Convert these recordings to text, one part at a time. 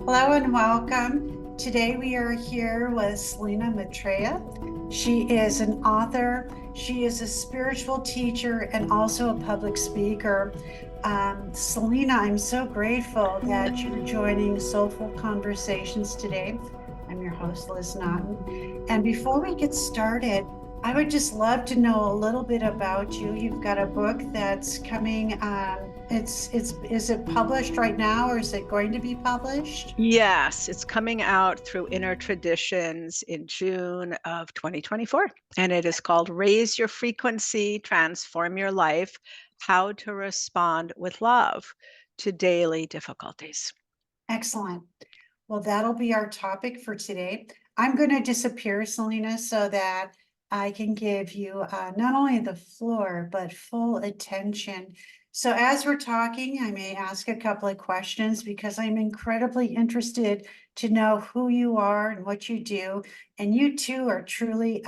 Hello and welcome. Today we are here with Selena Maitreya. She is an author, she is a spiritual teacher, and also a public speaker. Selena, I'm so grateful that you're joining Soulful Conversations today. I'm your host, Liz Naughton. And before we get started, I would just love to know a little bit about you. You've got a book that's coming. Is it published right now, or is it going to be published? Yes, it's coming out through Inner Traditions in June of 2024. And it is called Raise Your Frequency, Transform Your Life, How to Respond with Love to Daily Difficulties. Excellent. Well, that'll be our topic for today. I'm going to disappear, Selena, so that I can give you not only the floor, but full attention. So, as we're talking, I may ask a couple of questions because I'm incredibly interested to know who you are and what you do. And you too are truly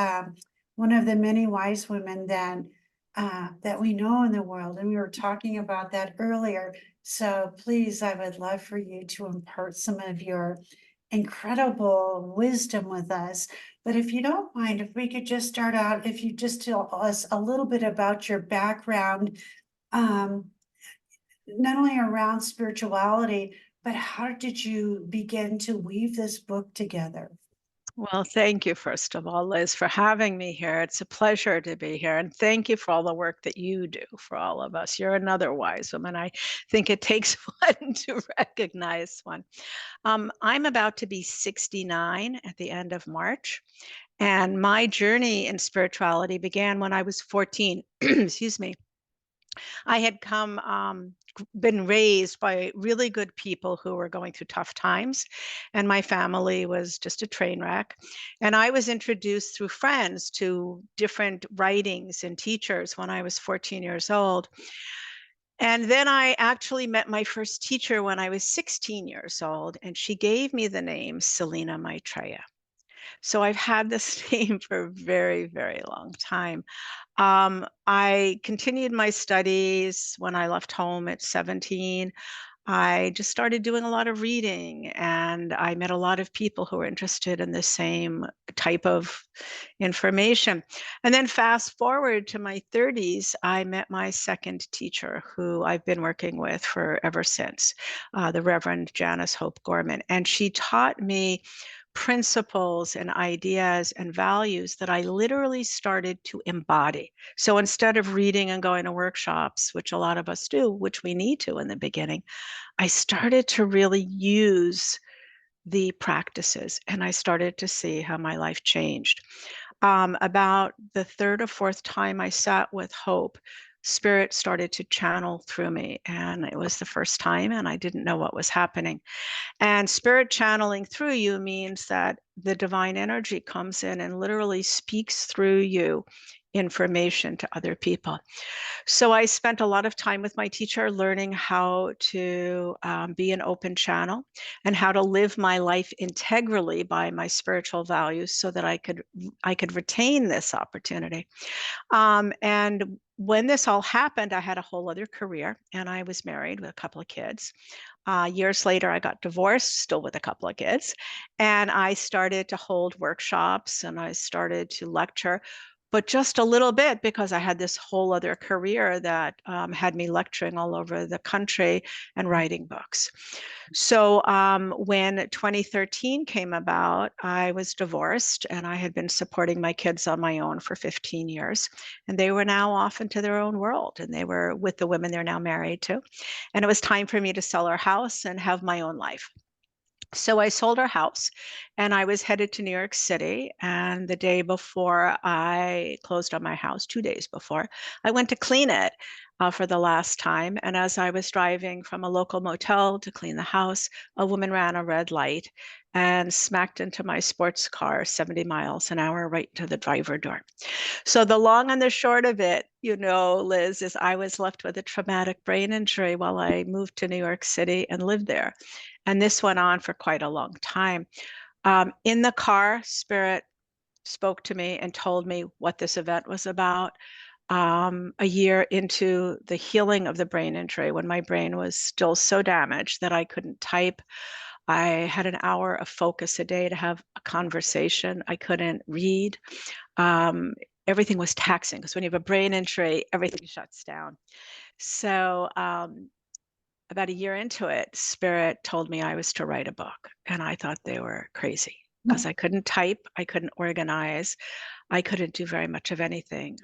one of the many wise women that we know in the world. And we were talking about that earlier. So please, I would love for you to impart some of your incredible wisdom with us. But if you don't mind, if we could just start out, if you just tell us a little bit about your background, um, not only around spirituality, but how did you begin to weave this book together? Well, thank you, first of all, Liz, for having me here. It's a pleasure to be here. And thank you for all the work that you do for all of us. You're another wise woman. I think it takes one to recognize one. I'm about to be 69 at the end of March. And my journey in spirituality began when I was 14. Excuse me. I had been raised by really good people who were going through tough times, and my family was just a train wreck. And I was introduced through friends to different writings and teachers when I was 14 years old. And then I actually met my first teacher when I was 16 years old, and she gave me the name Selena Maitreya. So I've had this name for a very, very long time. I continued my studies when I left home at 17. I just started doing a lot of reading, and I met a lot of people who were interested in the same type of information. And then fast forward to my 30s, I met my second teacher, who I've been working with for ever since, the Reverend Janice Hope Gorman. And she taught me principles and ideas and values that I literally started to embody. So instead of reading and going to workshops, which a lot of us do, which we need to in the beginning, I started to really use the practices, and I started to see how my life changed. About the third or fourth time I sat with Hope, Spirit started to channel through me, and it was the first time, and I didn't know what was happening. And Spirit channeling through you means that the divine energy comes in and literally speaks through you information to other people. So I spent a lot of time with my teacher learning how to be an open channel and how to live my life integrally by my spiritual values so that I could retain this opportunity. And when this all happened, I had a whole other career, and I was married with a couple of kids. Years later, I got divorced, still with a couple of kids, and I started to hold workshops and I started to lecture, but just a little bit because I had this whole other career that had me lecturing all over the country and writing books. So when 2013 came about, I was divorced and I had been supporting my kids on my own for 15 years. And they were now off into their own world, and they were with the women they're now married to. And it was time for me to sell our house and have my own life. So I sold our house and I was headed to New York City. And the day before I closed on my house, 2 days before, I went to clean it for the last time. And as I was driving from a local motel to clean the house, a woman ran a red light and smacked into my sports car 70 miles an hour right to the driver door. So the long and the short of it, Liz, is I was left with a traumatic brain injury while I moved to New York City and lived there. And this went on for quite a long time. In the car, Spirit spoke to me and told me what this event was about. A year into the healing of the brain injury, when my brain was still so damaged that I couldn't type, I had an hour of focus a day to have a conversation. I couldn't read. Um, Everything was taxing because when you have a brain injury, everything shuts down. So about a year into it, Spirit told me I was to write a book. And I thought they were crazy because I couldn't type, I couldn't organize, I couldn't do very much of anything.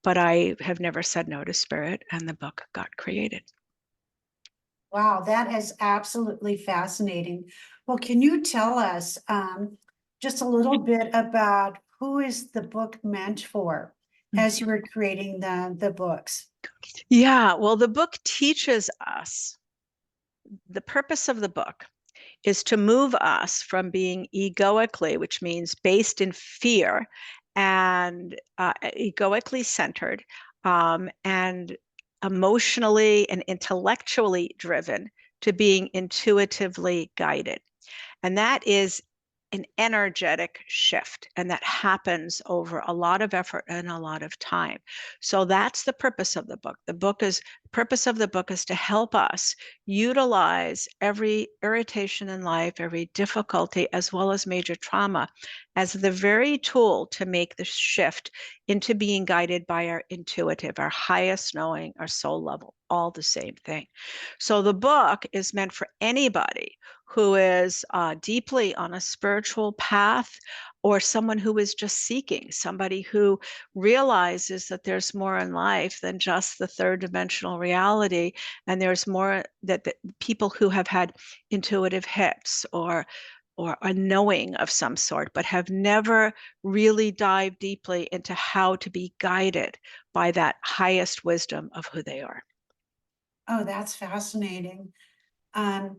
But I have never said no to Spirit, and the book got created. Wow, that is absolutely fascinating. Well, can you tell us just a little bit about who is the book meant for as you were creating the books? Yeah, well, the book teaches us the purpose of the book is to move us from being egoically, which means based in fear and egoically centered, and emotionally and intellectually driven, to being intuitively guided. And that is an energetic shift. And that happens over a lot of effort and a lot of time. So that's the purpose of the book. Purpose of the book is to help us utilize every irritation in life, every difficulty, as well as major trauma, as the very tool to make the shift into being guided by our intuitive, our highest knowing, our soul level, all the same thing. So the book is meant for anybody who is deeply on a spiritual path, or someone who is just seeking, somebody who realizes that there's more in life than just the third dimensional reality, and there's more that people who have had intuitive hits or a knowing of some sort, but have never really dived deeply into how to be guided by that highest wisdom of who they are. Oh, that's fascinating. Um,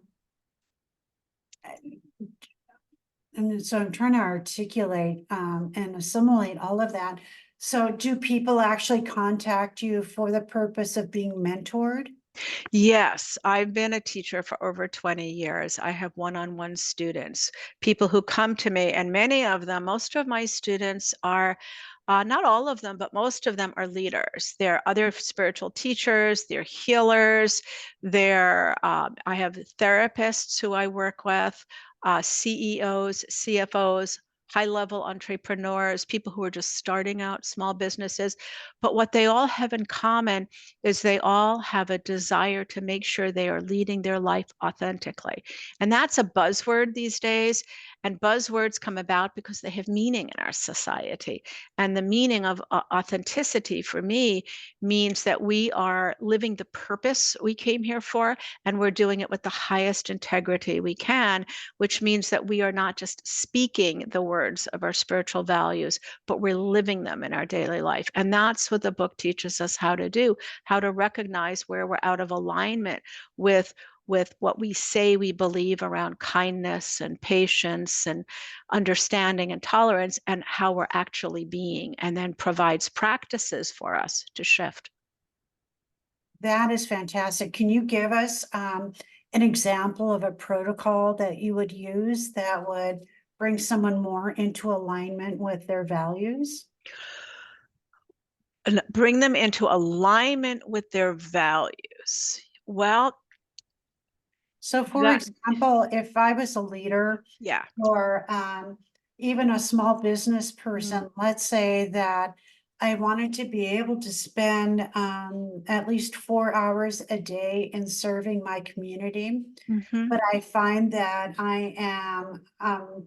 and so I'm trying to articulate and assimilate all of that. So do people actually contact you for the purpose of being mentored? Yes, I've been a teacher for over 20 years. I have one-on-one students, people who come to me, and many of them, most of my students are, not all of them, but most of them are leaders. They're other spiritual teachers, they're healers, I have therapists who I work with, CEOs, CFOs, high-level entrepreneurs, people who are just starting out small businesses. But what they all have in common is they all have a desire to make sure they are leading their life authentically. And that's a buzzword these days. And buzzwords come about because they have meaning in our society. And the meaning of authenticity for me means that we are living the purpose we came here for, and we're doing it with the highest integrity we can, which means that we are not just speaking the words of our spiritual values, but we're living them in our daily life. And that's what the book teaches us how to do, how to recognize where we're out of alignment with what we say we believe around kindness and patience and understanding and tolerance, and how we're actually being, and then provides practices for us to shift. That is fantastic. Can you give us an example of a protocol that you would use that would bring someone more into alignment with their values? And bring them into alignment with their values. Well, So for that, example, if I was a leader yeah. or even a small business Mm-hmm. person, let's say that I wanted to be able to spend at least 4 hours a day in serving my community. Mm-hmm. But I find that I am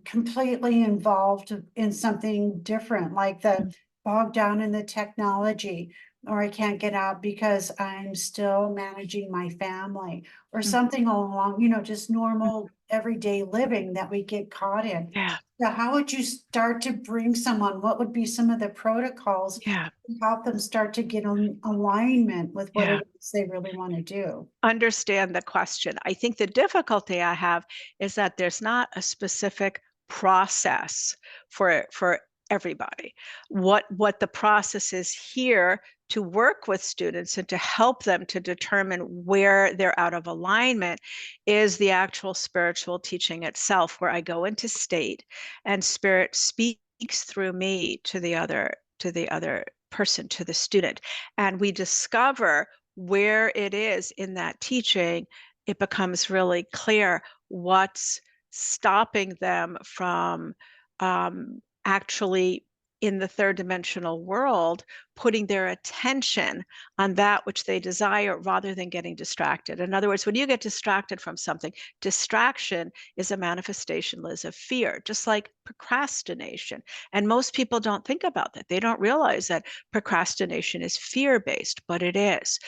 completely involved in something different, like the bogged down in the technology, or I can't get out because I'm still managing my family, or something along, just normal everyday living that we get caught in. Yeah, So how would you start to bring someone? What would be some of the protocols yeah, to help them start to get in alignment with what yeah. it is they really want to do? Understand the question. I think the difficulty I have is that there's not a specific process for everybody. What the process is here to work with students and to help them to determine where they're out of alignment is the actual spiritual teaching itself, where I go into state and spirit speaks through me to the other person, to the student, and we discover where it is in that teaching, it becomes really clear what's stopping them from actually in the third dimensional world, putting their attention on that which they desire rather than getting distracted. In other words, when you get distracted from something, distraction is a manifestation, Liz, of fear, just like procrastination. And most people don't think about that. They don't realize that procrastination is fear-based, but it is.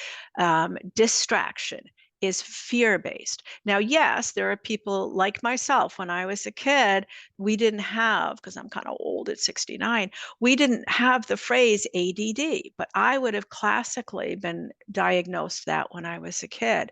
Distraction is fear-based. Now, yes, there are people like myself. When I was a kid, we didn't have, because I'm kind of old at 69, we didn't have the phrase ADD, but I would have classically been diagnosed that when I was a kid.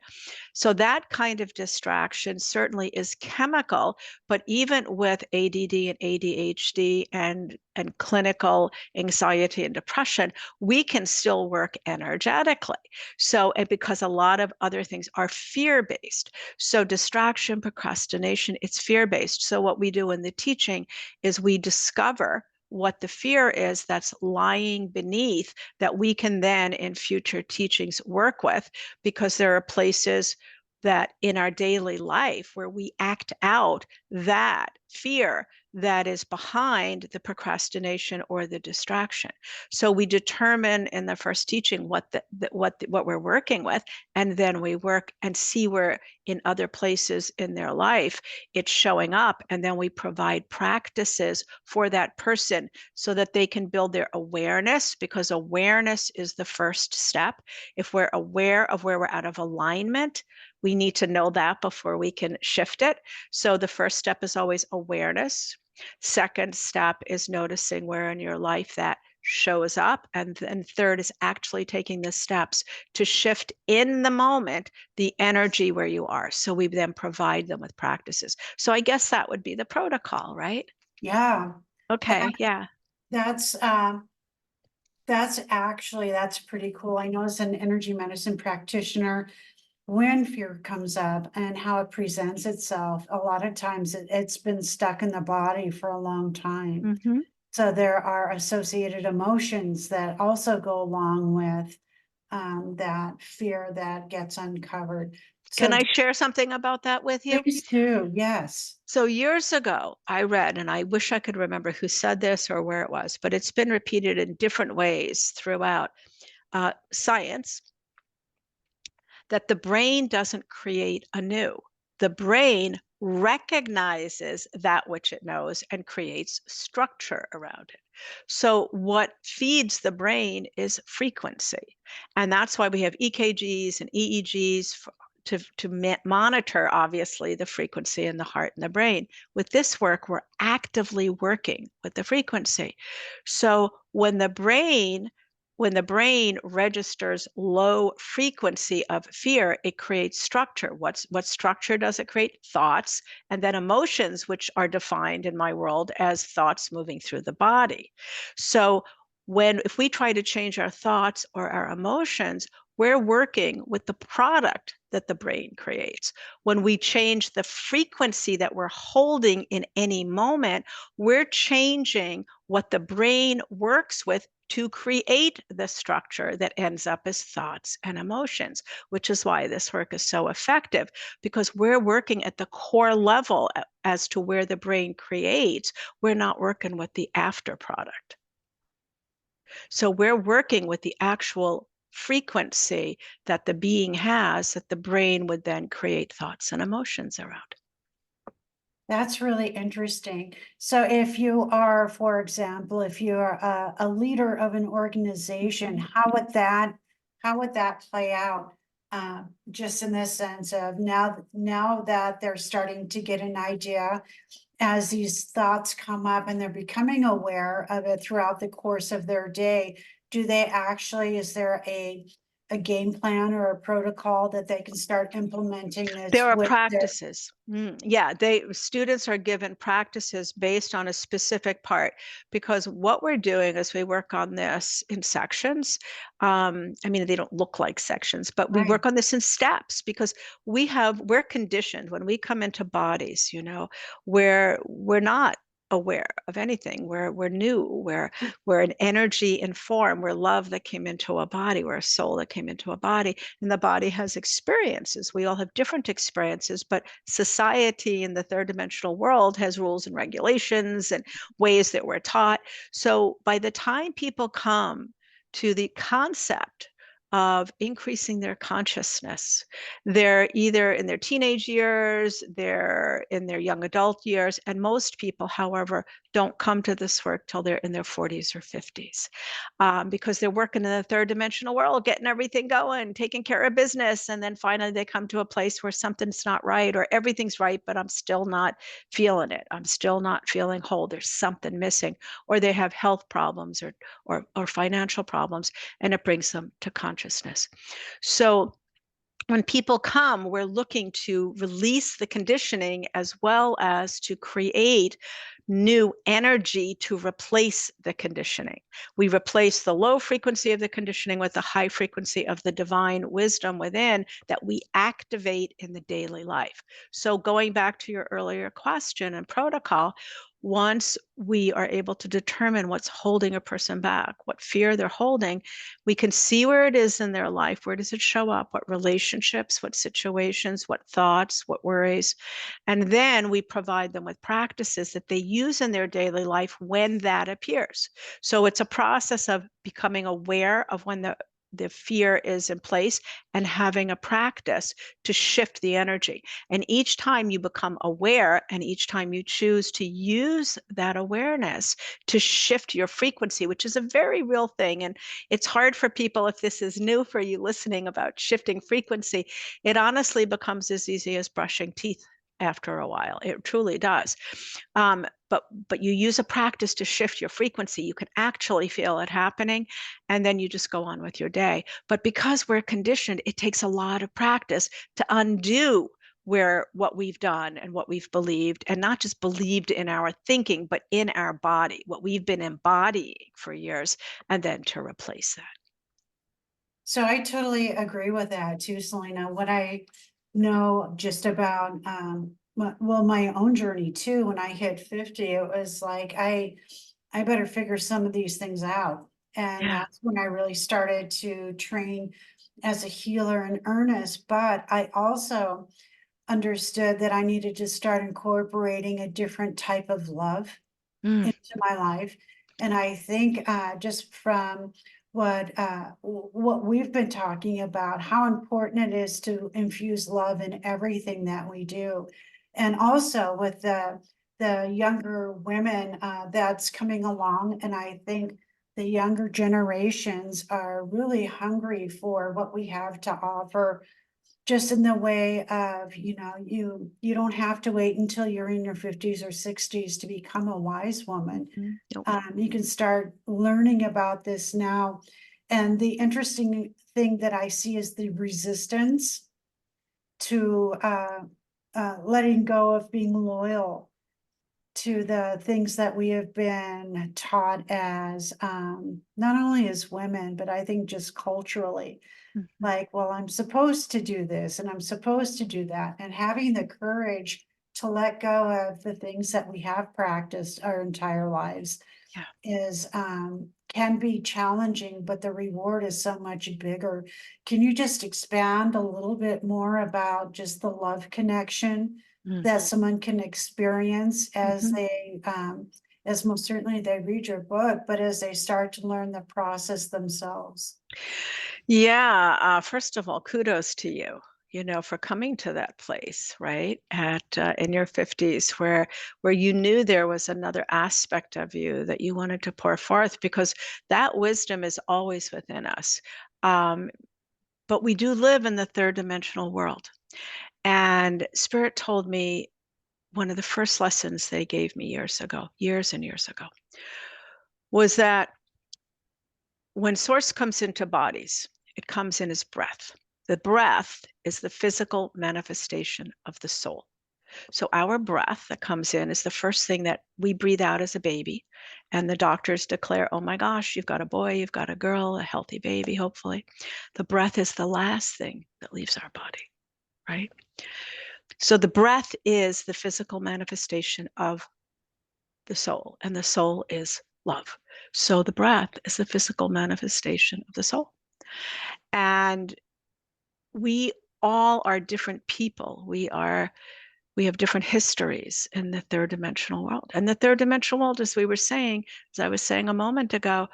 So that kind of distraction certainly is chemical, but even with ADD and ADHD and clinical anxiety and depression, we can still work energetically. So, and because a lot of other things are fear-based. So distraction, procrastination, it's fear-based. So what we do in the teaching is we discover what the fear is that's lying beneath that we can then in future teachings work with, because there are places that in our daily life where we act out that fear that is behind the procrastination or the distraction. So we determine in the first teaching what we're working with, and then we work and see where in other places in their life it's showing up, and then we provide practices for that person so that they can build their awareness, because awareness is the first step. If we're aware of where we're out of alignment, we need to know that before we can shift it. So the first step is always awareness. Second step is noticing where in your life that shows up. And then third is actually taking the steps to shift in the moment the energy where you are. So we then provide them with practices. So I guess that would be the protocol, right? Yeah, Okay, yeah. that's that's pretty cool. I know as an energy medicine practitioner, when fear comes up and how it presents itself, a lot of times it's been stuck in the body for a long time. Mm-hmm. So there are associated emotions that also go along with that fear that gets uncovered. Can So I share something about that with you? please do, yes. So years ago, I read, and I wish I could remember who said this or where it was, but it's been repeated in different ways throughout science, that the brain doesn't create anew. The brain recognizes that which it knows and creates structure around it. So what feeds the brain is frequency. And that's why we have EKGs and EEGs to monitor, obviously, the frequency in the heart and the brain. With this work, we're actively working with the frequency. So when the brain registers low frequency of fear, it creates structure. What structure does it create? Thoughts, and then emotions, which are defined in my world as thoughts moving through the body. So if we try to change our thoughts or our emotions, we're working with the product that the brain creates. When we change the frequency that we're holding in any moment, we're changing what the brain works with to create the structure that ends up as thoughts and emotions, which is why this work is so effective, because we're working at the core level as to where the brain creates. We're not working with the after product. So we're working with the actual frequency that the being has, that the brain would then create thoughts and emotions around. That's really interesting. So if you are, for example, if you're a leader of an organization, how would that play out? Just in the sense of now that they're starting to get an idea as these thoughts come up and they're becoming aware of it throughout the course of their day, is there a game plan or a protocol that they can start implementing this There are with their practices. Yeah, students are given practices based on a specific part, because what we're doing is we work on this in sections. I mean, they don't look like sections, but we right? work on this in steps, because we're conditioned when we come into bodies, where we're not aware of anything. We're new. We're an energy in form. We're love that came into a body. We're a soul that came into a body, and the body has experiences. We all have different experiences, but society in the third dimensional world has rules and regulations and ways that we're taught. So by the time people come to the concept of increasing their consciousness, they're either in their teenage years, they're in their young adult years, and most people, however, don't come to this work till they're in their 40s or 50s, because they're working in the third dimensional world, getting everything going, taking care of business, and then finally they come to a place where something's not right, or everything's right, but I'm still not feeling it. I'm still not feeling whole. There's something missing, or they have health problems or financial problems, and it brings them to consciousness. So when people come, we're looking to release the conditioning as well as to create new energy to replace the conditioning. We replace the low frequency of the conditioning with the high frequency of the divine wisdom within that we activate in the daily life. So going back to your earlier question and protocol, once we are able to determine what's holding a person back, what fear they're holding, we can see where it is in their life. Where does it show up? What relationships, what situations, what thoughts, what worries? And then we provide them with practices that they use in their daily life when that appears. So it's a process of becoming aware of when the fear is in place and having a practice to shift the energy. And each time you become aware and each time you choose to use that awareness to shift your frequency, which is a very real thing. And it's hard for people, if this is new for you listening about shifting frequency, it honestly becomes as easy as brushing teeth after a while. It truly does. But you use a practice to shift your frequency. You can actually feel it happening, and then you just go on with your day. But because we're conditioned, it takes a lot of practice to undo where what we've done and what we've believed, and not just believed in our thinking, but in our body, what we've been embodying for years, and then to replace that. So I totally agree with that too, Selena. What I know just about, well, my own journey too, when I hit 50, it was like, I better figure some of these things out. And Yeah. that's when I really started to train as a healer in earnest. But I also understood that I needed to start incorporating a different type of love Mm, into my life. And I think just from what we've been talking about, how important it is to infuse love in everything that we do. And also with the younger women that's coming along. And I think the younger generations are really hungry for what we have to offer, just in the way of, you don't have to wait until you're in your 50s or 60s to become a wise woman. nope. You can start learning about this now. And the interesting thing that I see is the resistance to letting go of being loyal to the things that we have been taught as, not only as women, but I think just culturally. Mhm. Like, well, I'm supposed to do this and I'm supposed to do that. And having the courage to let go of the things that we have practiced our entire lives Yeah. is, can be challenging, but the reward is so much bigger. Can you just expand a little bit more about just the love connection Mm. that someone can experience as Mhm. they, as most certainly they read your book, but as they start to learn the process themselves? Yeah, first of all, kudos to you, for coming to that place, right? At in your 50s where you knew there was another aspect of you that you wanted to pour forth, because that wisdom is always within us. Um, but we do live in the third dimensional world. And Spirit told me one of the first lessons they gave me years ago, years and years ago, was that when source comes into bodies, it comes in as breath. The breath is the physical manifestation of the soul. So our breath that comes in is the first thing that we breathe out as a baby. And the doctors declare, oh my gosh, you've got a boy, you've got a girl, a healthy baby, hopefully. The breath is the last thing that leaves our body, right? So the breath is the physical manifestation of the soul, and the soul is love. So the breath is the physical manifestation of the soul. And we all are different people. We have different histories in the third dimensional world. And the third dimensional world, as we were saying, as I was saying a moment ago,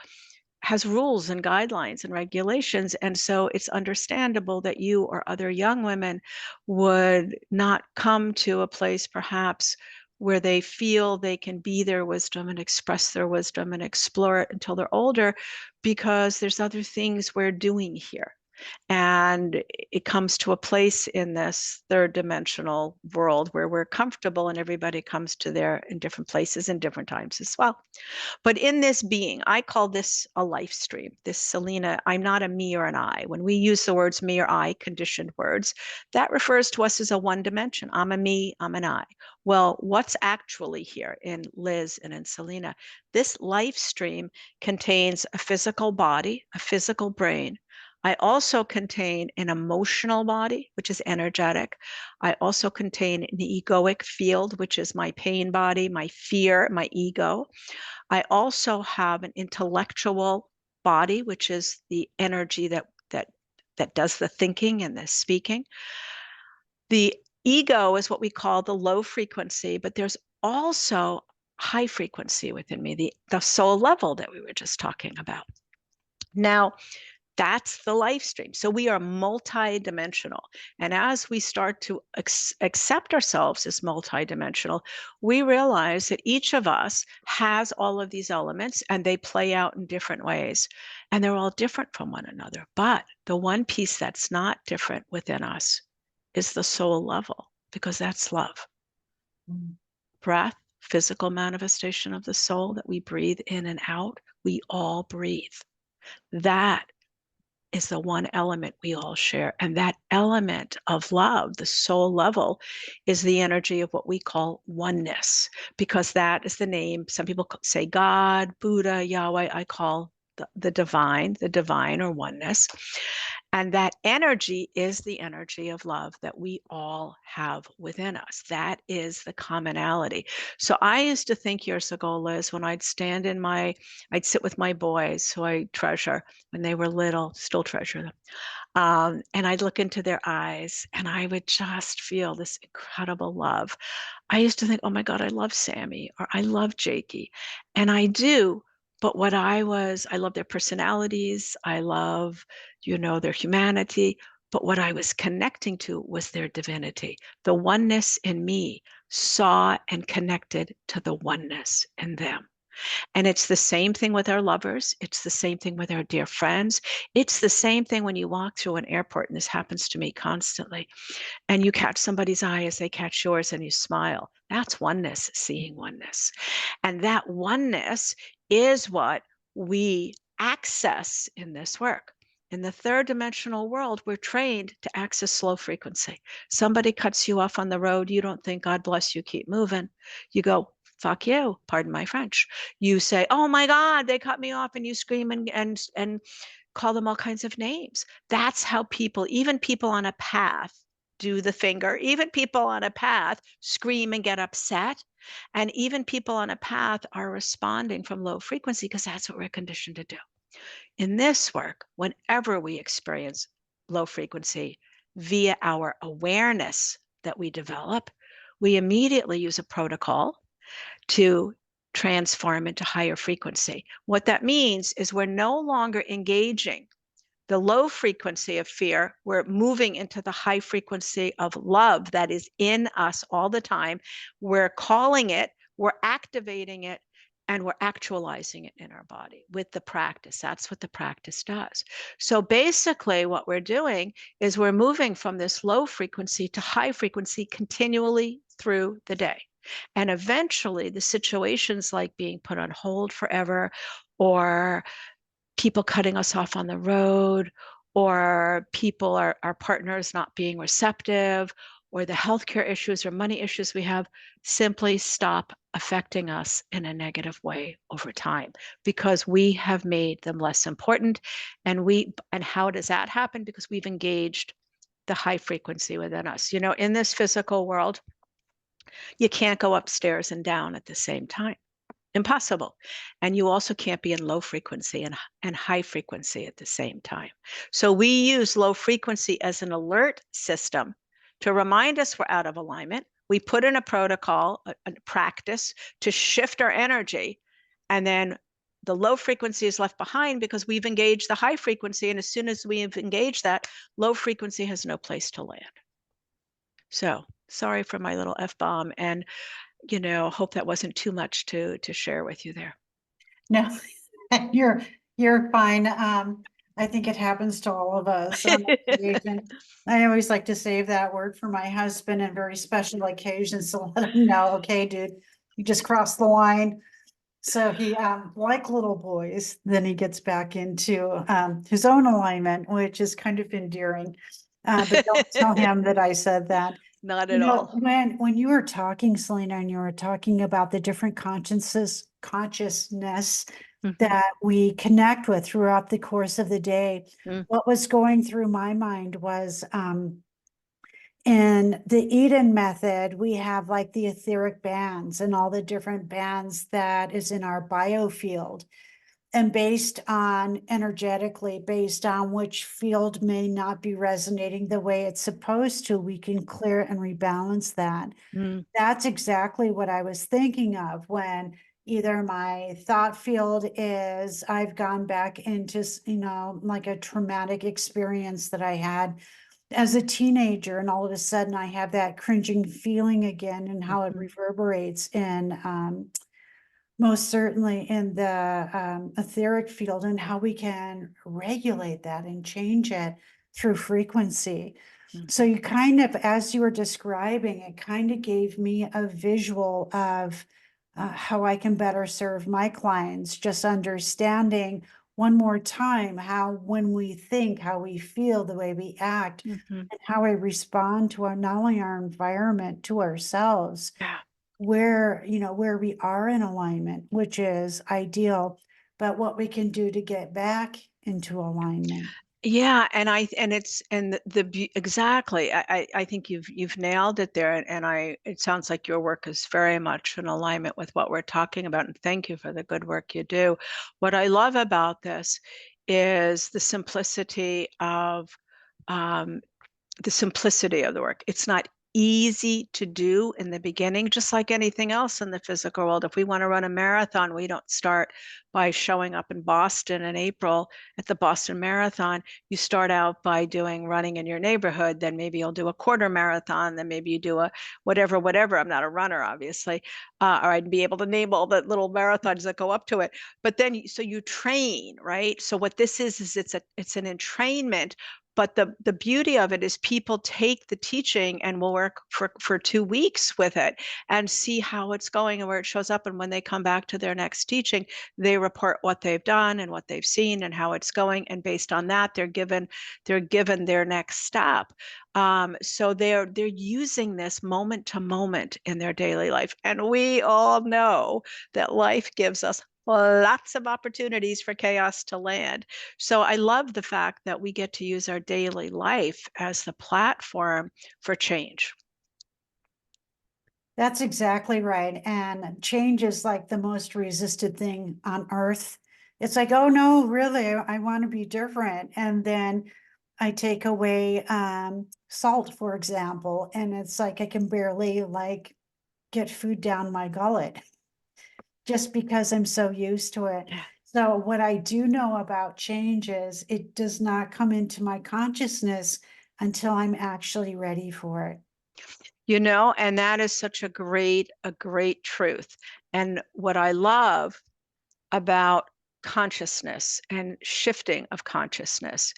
has rules and guidelines and regulations. And so it's understandable that you or other young women would not come to a place perhaps where they feel they can be their wisdom and express their wisdom and explore it until they're older, because there's other things we're doing here. And it comes to a place in this third dimensional world where we're comfortable, and everybody comes to there in different places and different times as well. But in this being, I call this a life stream. This Selena, I'm not a me or an I. When we use the words me or I, conditioned words, that refers to us as a one dimension. I'm a me, I'm an I. Well, what's actually here in Lizz and in Selena? This life stream contains a physical body, a physical brain. I also contain an emotional body, which is energetic. I also contain an egoic field, which is my pain body, my fear, my ego. I also have an intellectual body, which is the energy that does the thinking and the speaking. The ego is what we call the low frequency, but there's also high frequency within me, the soul level that we were just talking about. Now, that's the life stream. So we are multidimensional. And as we start to accept ourselves as multidimensional, we realize that each of us has all of these elements and they play out in different ways. And they're all different from one another. But the one piece that's not different within us is the soul level, because that's love. Mm. Breath, physical manifestation of the soul that we breathe in and out, we all breathe. That is the one element we all share. And that element of love, the soul level, is the energy of what we call oneness, because that is the name. Some people say God, Buddha, Yahweh. I call the divine or oneness. And that energy is the energy of love that we all have within us. That is the commonality. So I used to think years ago, Lizz, when I'd sit with my boys who I treasure when they were little, still treasure them. And I'd look into their eyes and I would just feel this incredible love. I used to think, oh my God, I love Sammy or I love Jakey. And I do. But I love their personalities. I love, their humanity. But what I was connecting to was their divinity. The oneness in me saw and connected to the oneness in them. And it's the same thing with our lovers. It's the same thing with our dear friends. It's the same thing when you walk through an airport, and this happens to me constantly, and you catch somebody's eye as they catch yours and you smile. That's oneness, seeing oneness. And that oneness is what we access in this work. In the third dimensional world, we're trained to access low frequency. Somebody cuts you off on the road. You don't think, God bless you, keep moving. You go, fuck you, pardon my French. You say, oh my God, they cut me off, and you scream and call them all kinds of names. That's how people, even people on a path, do the finger. Even people on a path scream and get upset. And even people on a path are responding from low frequency because that's what we're conditioned to do. In this work, whenever we experience low frequency via our awareness that we develop, we immediately use a protocol to transform into higher frequency. What that means is we're no longer engaging the low frequency of fear. We're moving into the high frequency of love that is in us all the time. We're calling it, we're activating it, and we're actualizing it in our body with the practice. That's what the practice does. So basically, what we're doing is we're moving from this low frequency to high frequency continually through the day. And eventually, the situations like being put on hold forever, or people cutting us off on the road, or our partners not being receptive, or the healthcare issues or money issues we have, simply stop affecting us in a negative way over time, because we have made them less important. And how does that happen? Because we've engaged the high frequency within us. In this physical world, you can't go upstairs and down at the same time. Impossible. And you also can't be in low frequency and high frequency at the same time. So we use low frequency as an alert system to remind us we're out of alignment. We put in a protocol, a practice to shift our energy, and then the low frequency is left behind because we've engaged the high frequency. And as soon as we've engaged that, low frequency has no place to land. So sorry for my little F-bomb, and hope that wasn't too much to share with you there. No, you're, you're fine. I think it happens to all of us on occasion. I always like to save that word for my husband in very special occasions to let him know, okay, dude, you just crossed the line. So he, like little boys, then he gets back into, his own alignment, which is kind of endearing. But don't tell him that I said that. Not You at know, all. when you were talking, Selena, and you were talking about the different consciousness Mhm. that we connect with throughout the course of the day, Mm, what was going through my mind was, in the Eden method, we have like the etheric bands and all the different bands that is in our biofield. And based on energetically, based on which field may not be resonating the way it's supposed to, we can clear and rebalance that. mm, That's exactly what I was thinking of when either my thought field is I've gone back into, like a traumatic experience that I had as a teenager, and all of a sudden I have that cringing feeling again, and how it mhm, reverberates in, most certainly in the, etheric field, and how we can regulate that and change it through frequency. So mhm, you kind of, as you were describing, it kind of gave me a visual of, how I can better serve my clients, just understanding one more time how, when we think, how we feel, the way we act, mhm. and how we respond to our, not only our environment, to ourselves, Yeah. where we are in alignment, which is ideal, but what we can do to get back into alignment. Yeah, and it's and exactly. I think you've nailed it there, and I it sounds like your work is very much in alignment with what we're talking about. And thank you for the good work you do. What I love about this is um, the simplicity of the work. It's not easy to do in the beginning, just like anything else in the physical world. If we want to run a marathon, we don't start by showing up in Boston in April at the Boston Marathon. You start out by doing running in your neighborhood, then maybe you'll do a quarter marathon, then maybe you do a whatever. I'm not a runner, obviously, or I'd be able to name all the little marathons that go up to it. But then, so you train, right? So what this is it's an entrainment, but the beauty of it is people take the teaching and will work for 2 weeks with it and see how it's going and where it shows up. And when they come back to their next teaching, they report what they've done and what they've seen and how it's going. And based on that, they're given their next step. So they're using this moment to moment in their daily life. And we all know that life gives us lots of opportunities for chaos to land. So I love the fact that we get to use our daily life as the platform for change. That's exactly right. And change is like the most resisted thing on earth. It's like, oh no, really, I want to be different. And then I take away, salt, for example, and it's like I can barely like get food down my gullet just because I'm so used to it. Yeah. So what I do know about change is it does not come into my consciousness until I'm actually ready for it. And that is such a great truth. And what I love about consciousness and shifting of consciousness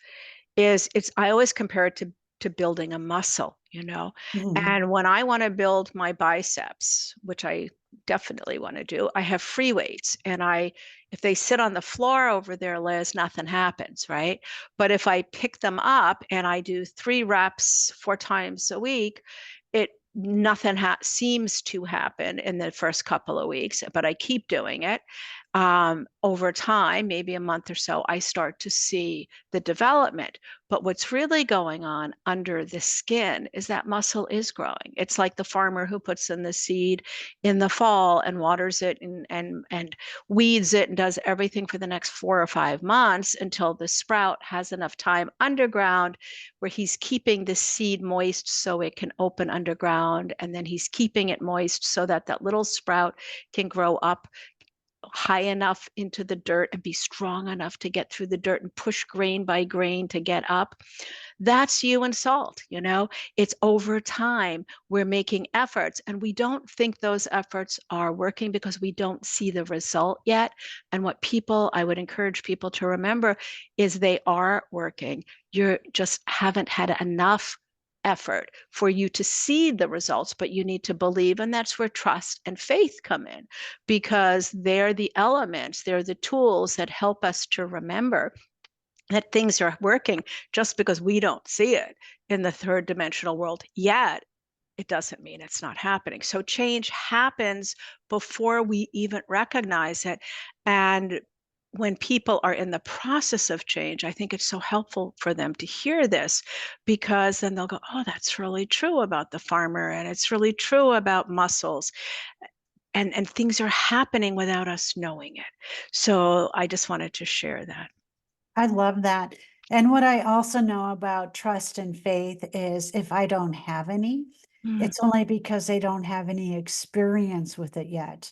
is I always compare it to building a muscle. Mhm. And when I want to build my biceps, which I definitely want to do, I have free weights, and if they sit on the floor over there, Liz, nothing happens, right? But if I pick them up and I do 3 reps 4 times a week, it nothing seems to happen in the first couple of weeks, but I keep doing it. over time, maybe a month or so, I start to see the development. But what's really going on under the skin is that muscle is growing. It's like the farmer who puts in the seed in the fall and waters it and weeds it and does everything for the next 4 or 5 months until the sprout has enough time underground where he's keeping the seed moist so it can open underground. And then he's keeping it moist so that that little sprout can grow up high enough into the dirt and be strong enough to get through the dirt and push grain by grain to get up. That's you and salt, you know, it's over time we're making efforts and we don't think those efforts are working because we don't see the result yet. And what I would encourage people to remember is they are working. You just haven't had enough effort for you to see the results, but you need to believe. And that's where trust and faith come in, because they're the elements, they're the tools that help us to remember that things are working. Just because we don't see it in the third dimensional world yet, it doesn't mean it's not happening. So change happens before we even recognize it. And when people are in the process of change, I think it's so helpful for them to hear this, because then they'll go, oh, that's really true about the farmer, and it's really true about muscles. And things are happening without us knowing it. So I just wanted to share that. I love that. And what I also know about trust and faith is if I don't have any, Mm. it's only because they don't have any experience with it yet.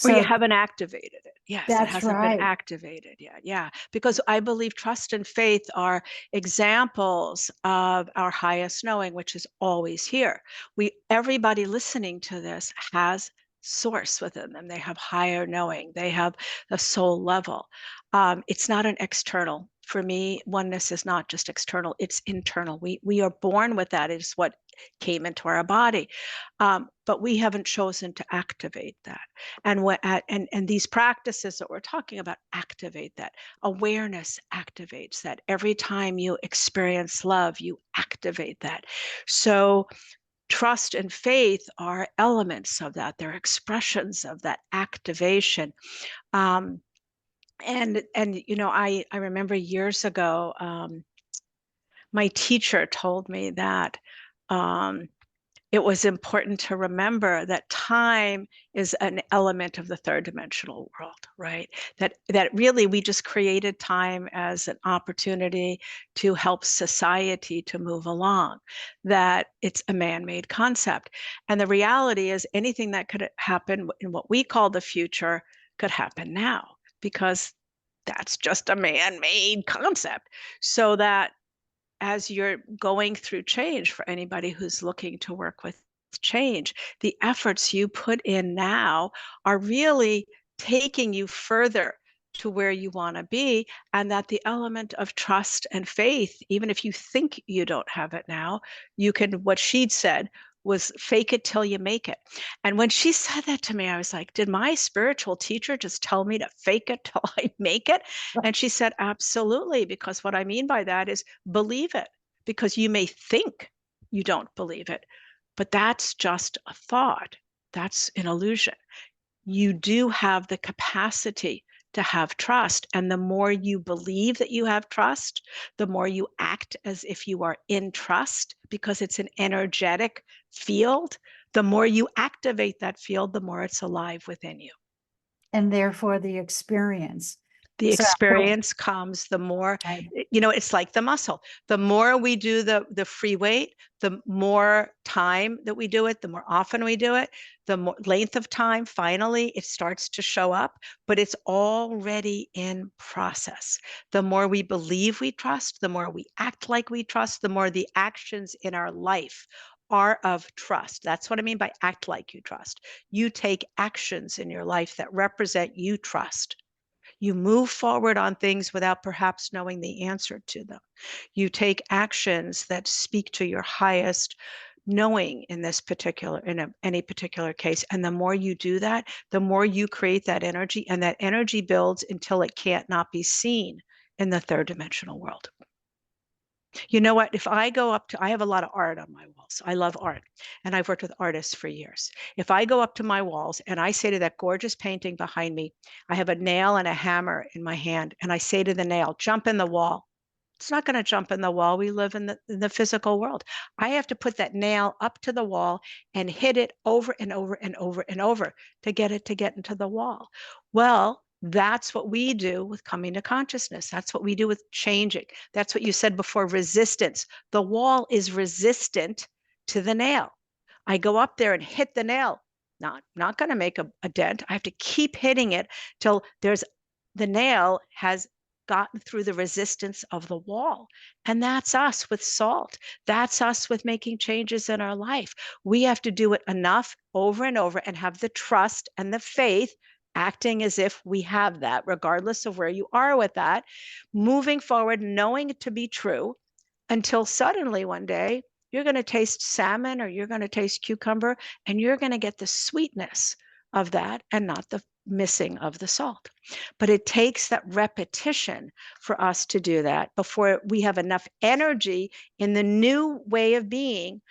Or you So haven't activated it. Yes, it that's hasn't been right. activated yet. Yeah, because I believe trust and faith are examples of our highest knowing, which is always here. Everybody listening to this has source within them. They have higher knowing. They have a soul level. It's not an external. For me, oneness is not just external; it's internal. We are born with that. It's what came into our body, but we haven't chosen to activate that. And these practices that we're talking about activate that. Awareness activates that. Every time you experience love, you activate that. So trust and faith are elements of that. They're expressions of that activation. um, and you know, I remember years ago, my teacher told me that um, it was important to remember that time is an element of the third dimensional world, right? That really we just created time as an opportunity to help society to move along, that it's a man-made concept. And the reality is anything that could happen in what we call the future could happen now, because that's just a man-made concept. So that as you're going through change, for anybody who's looking to work with change, the efforts you put in now are really taking you further to where you want to be. And that the element of trust and faith, even if you think you don't have it now, you can, what she'd said was, fake it till you make it. And when she said that to me, I was like, did my spiritual teacher just tell me to fake it till I make it? And she said, absolutely. Because what I mean by that is believe it, because you may think you don't believe it, but that's just a thought. That's an illusion. You do have the capacity to have trust. And the more you believe that you have trust, the more you act as if you are in trust, because it's an energetic field. The more you activate that field, the more it's alive within you. And therefore the experience. The So, experience comes, the more, right. you know, it's like the muscle. The more we do the free weight, the more time that we do it, the more often we do it, the more length of time, finally it starts to show up, but it's already in process. The more we believe we trust, the more we act like we trust, the more the actions in our life are of trust. That's what I mean by act like you trust. You take actions in your life that represent you trust. You move forward on things without perhaps knowing the answer to them. You take actions that speak to your highest knowing in this particular, any particular case. And the more you do that, the more you create that energy, and that energy builds until it can't not be seen in the third dimensional world. You know what? If I go up to, I have a lot of art on my walls. I love art, and I've worked with artists for years. If I go up to my walls and I say to that gorgeous painting behind me, I have a nail and a hammer in my hand, and I say to the nail, jump in the wall. It's not going to jump in the wall. We live in the physical world. I have to put that nail up to the wall and hit it over and over and over and over to get it to get into the wall. Well, that's what we do with coming to consciousness. That's what we do with changing. That's what you said before, resistance. The wall is resistant to the nail. I go up there and hit the nail. Not going to make a dent. I have to keep hitting it till the nail has gotten through the resistance of the wall. And that's us with salt. That's us with making changes in our life. We have to do it enough over and over and have the trust and the faith, acting as if we have that, regardless of where you are with that, moving forward, knowing it to be true, until suddenly one day you're going to taste salmon or you're going to taste cucumber, and you're going to get the sweetness of that and not the missing of the salt. But it takes that repetition for us to do that before we have enough energy in the new way of being,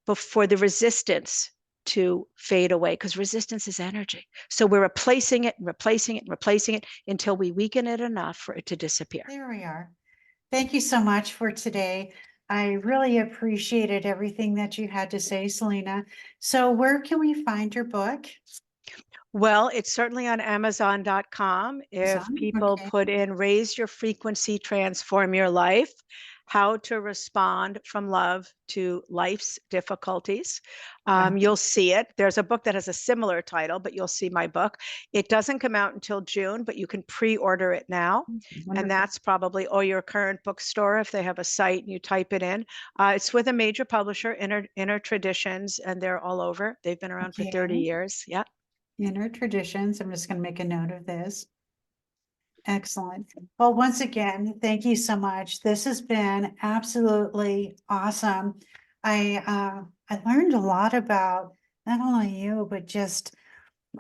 before the resistance to fade away, because resistance is energy. So we're replacing it and replacing it and replacing it until we weaken it enough for it to disappear. There we are. Thank you so much for today. I really appreciated everything that you had to say, Selena. So where can we find your book? Well, it's certainly on Amazon.com. If Amazon? people Okay. put in raise your frequency, transform your life, how to respond from love to life's difficulties, Yeah. you'll see it. There's a book that has a similar title, but you'll see my book. It doesn't come out until June, but you can pre-order it now. And Wonderful. that's probably, or your current bookstore, if they have a site and you type it in. It's with a major publisher, Inner Traditions, and they're all over. They've been around for 30 Okay. years. Yeah. Inner Traditions. I'm just going to make a note of this. Excellent. Well, once again, thank you so much. This has been absolutely awesome. I learned a lot about not only you, but just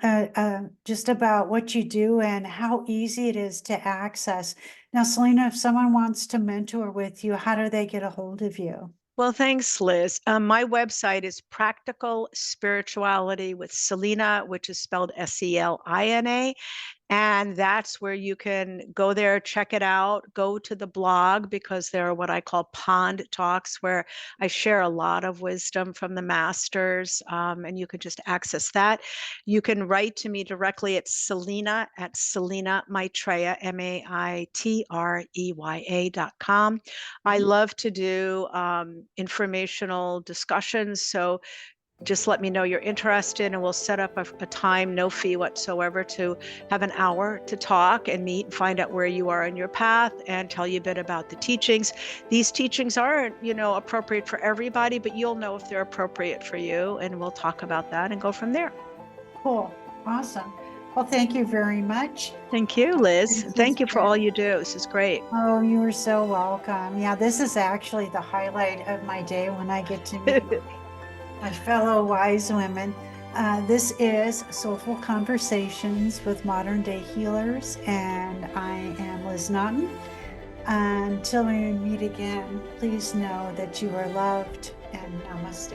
about what you do and how easy it is to access. Now, Selena, if someone wants to mentor with you, how do they get a hold of you? Well, thanks, Liz. My website is Practical Spirituality with Selena, which is spelled Selina. And that's where you can go there, check it out, go to the blog, because there are what I call pond talks where I share a lot of wisdom from the masters, and you can just access that. You can write to me directly at Selena at Selena Maitreya, Maitreya.com. I love to do informational discussions. So just let me know you're interested, and we'll set up a time, no fee whatsoever, to have an hour to talk and meet and find out where you are in your path and tell you a bit about the teachings. These teachings aren't, appropriate for everybody, but you'll know if they're appropriate for you, and we'll talk about that and go from there. Cool. Awesome. Well, thank you very much. Thank you, Liz. This Thank has you for been- all you do. This is great. Oh, you are so welcome. Yeah, this is actually the highlight of my day when I get to meet my fellow wise women. This is Soulful Conversations with Modern Day Healers, and I am Liz Naughton. Until we meet again, please know that you are loved, and namaste.